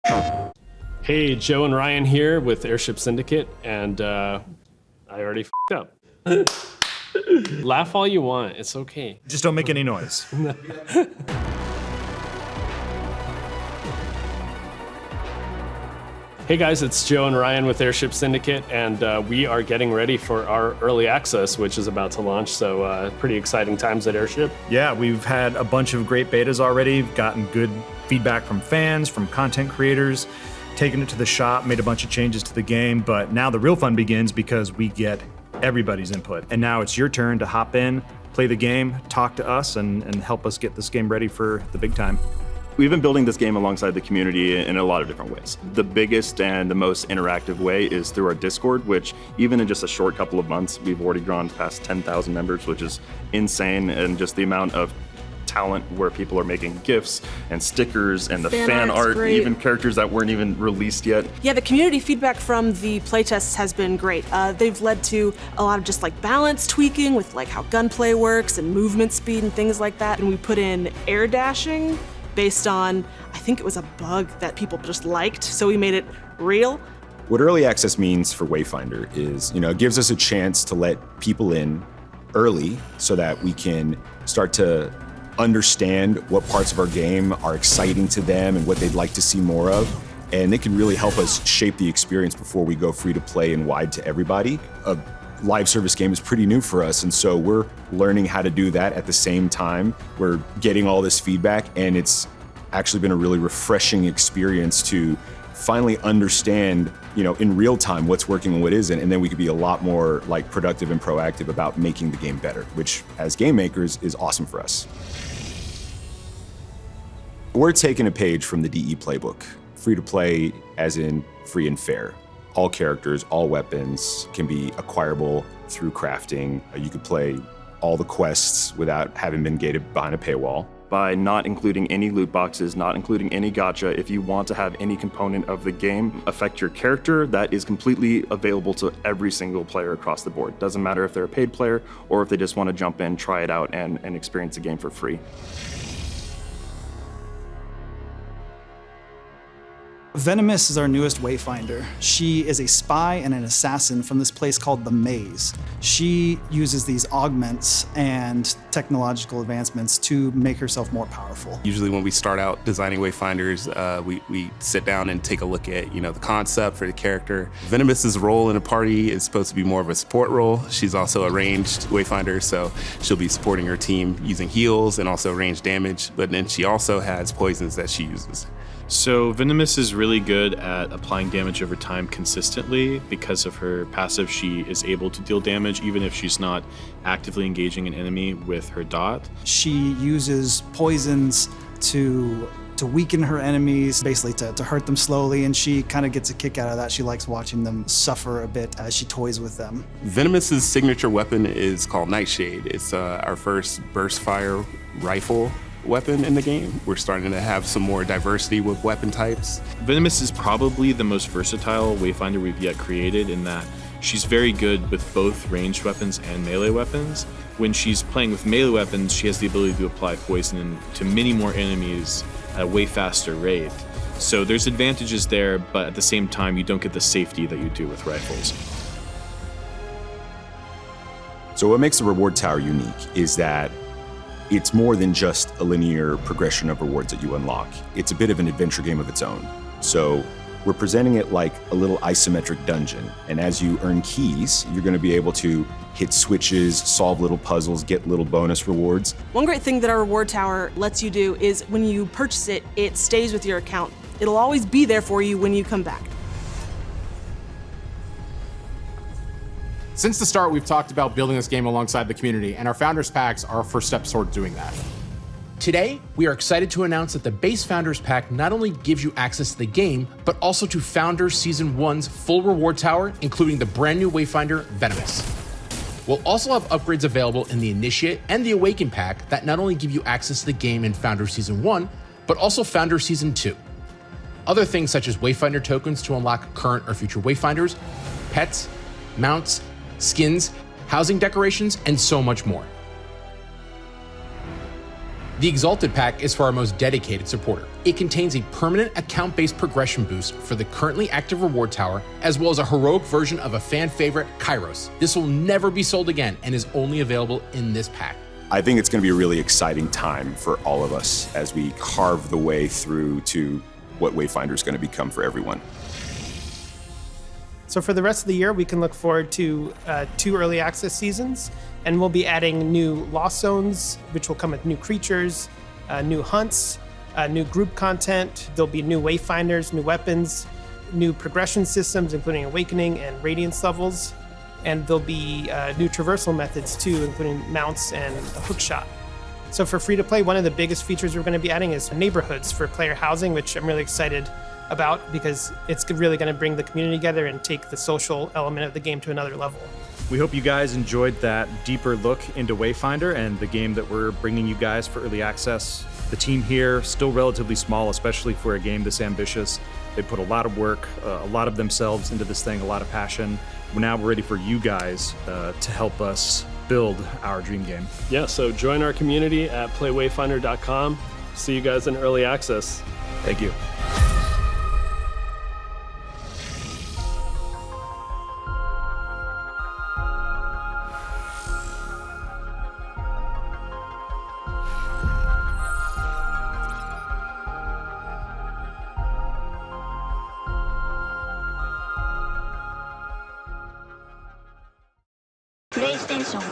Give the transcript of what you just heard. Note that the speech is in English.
Hey, Joe and Ryan here with Airship Syndicate, and I already f***ed up. Laugh all you want, it's okay. Just don't make any noise. Hey guys, it's Joe and Ryan with Airship Syndicate, and we are getting ready for our early access, which is about to launch, so pretty exciting times at Airship. Yeah, we've had a bunch of great betas already, gotten good feedback from fans, from content creators, taken it to the shop, made a bunch of changes to the game, but now the real fun begins because we get everybody's input. And now it's your turn to hop in, play the game, talk to us, and help us get this game ready for the big time. We've been building this game alongside the community in a lot of different ways. The biggest and the most interactive way is through our Discord, which even in just a short couple of months, we've already grown past 10,000 members, which is insane. And just the amount of talent where people are making GIFs and stickers and the fan art, even characters that weren't even released yet. Yeah, the community feedback from the playtests has been great. They've led to a lot of just like balance tweaking with like how gunplay works and movement speed and things like that. And we put in air dashing based on, I think it was a bug that people just liked, so we made it real. What early access means for Wayfinder is, it gives us a chance to let people in early so that we can start to understand what parts of our game are exciting to them and what they'd like to see more of. And it can really help us shape the experience before we go free to play and wide to everybody. A live service game is pretty new for us, and so we're learning how to do that at the same time. We're getting all this feedback, and it's actually been a really refreshing experience to finally understand, in real time what's working and what isn't, and then we could be a lot more productive and proactive about making the game better, which as game makers is awesome for us. We're taking a page from the DE playbook. Free to play as in free and fair. All characters, all weapons can be acquirable through crafting. You could play all the quests without having been gated behind a paywall. By not including any loot boxes, not including any gacha, if you want to have any component of the game affect your character, that is completely available to every single player across the board. Doesn't matter if they're a paid player or if they just want to jump in, try it out, and experience the game for free. Venomous is our newest Wayfinder. She is a spy and an assassin from this place called The Maze. She uses these augments and technological advancements to make herself more powerful. Usually when we start out designing Wayfinders, we sit down and take a look at the concept for the character. Venomous's role in a party is supposed to be more of a support role. She's also a ranged Wayfinder, so she'll be supporting her team using heals and also range damage, but then she also has poisons that she uses. So Venomous is really good at applying damage over time consistently. Because of her passive, she is able to deal damage even if she's not actively engaging an enemy with her dot. She uses poisons to weaken her enemies, basically to hurt them slowly, and she kind of gets a kick out of that. She likes watching them suffer a bit as she toys with them. Venomous's signature weapon is called Nightshade. It's our first burst fire rifle weapon in the game. We're starting to have some more diversity with weapon types. Venomous is probably the most versatile Wayfinder we've yet created in that she's very good with both ranged weapons and melee weapons. When she's playing with melee weapons, she has the ability to apply poison to many more enemies at a way faster rate. So there's advantages there, but at the same time, you don't get the safety that you do with rifles. So what makes the reward tower unique is that it's more than just a linear progression of rewards that you unlock. It's a bit of an adventure game of its own. So we're presenting it like a little isometric dungeon. And as you earn keys, you're going to be able to hit switches, solve little puzzles, get little bonus rewards. One great thing that our reward tower lets you do is when you purchase it, it stays with your account. It'll always be there for you when you come back. Since the start, we've talked about building this game alongside the community, and our Founders Packs are our first steps toward doing that. Today, we are excited to announce that the base Founders Pack not only gives you access to the game, but also to Founders Season 1's full reward tower, including the brand new Wayfinder, Venomous. We'll also have upgrades available in the Initiate and the Awaken Pack that not only give you access to the game in Founders Season 1, but also Founders Season 2. Other things such as Wayfinder tokens to unlock current or future Wayfinders, pets, mounts, skins, housing decorations, and so much more. The Exalted Pack is for our most dedicated supporter. It contains a permanent account-based progression boost for the currently active reward tower, as well as a heroic version of a fan favorite, KYROS. This will never be sold again and is only available in this pack. I think it's going to be a really exciting time for all of us as we carve the way through to what Wayfinder is going to become for everyone. So for the rest of the year, we can look forward to 2 early access seasons, and we'll be adding new lost zones, which will come with new creatures, new hunts, new group content. There'll be new Wayfinders, new weapons, new progression systems, including awakening and radiance levels. And there'll be new traversal methods too, including mounts and a hook shot. So for free to play, one of the biggest features we're going to be adding is neighborhoods for player housing, which I'm really excited about because it's really going to bring the community together and take the social element of the game to another level. We hope you guys enjoyed that deeper look into Wayfinder and the game that we're bringing you guys for early access. The team here, still relatively small, especially for a game this ambitious. They put a lot of work, a lot of themselves into this thing, a lot of passion. Now we're ready for you guys to help us build our dream game. Yeah, so join our community at playwayfinder.com. See you guys in early access. Thank you. PlayStation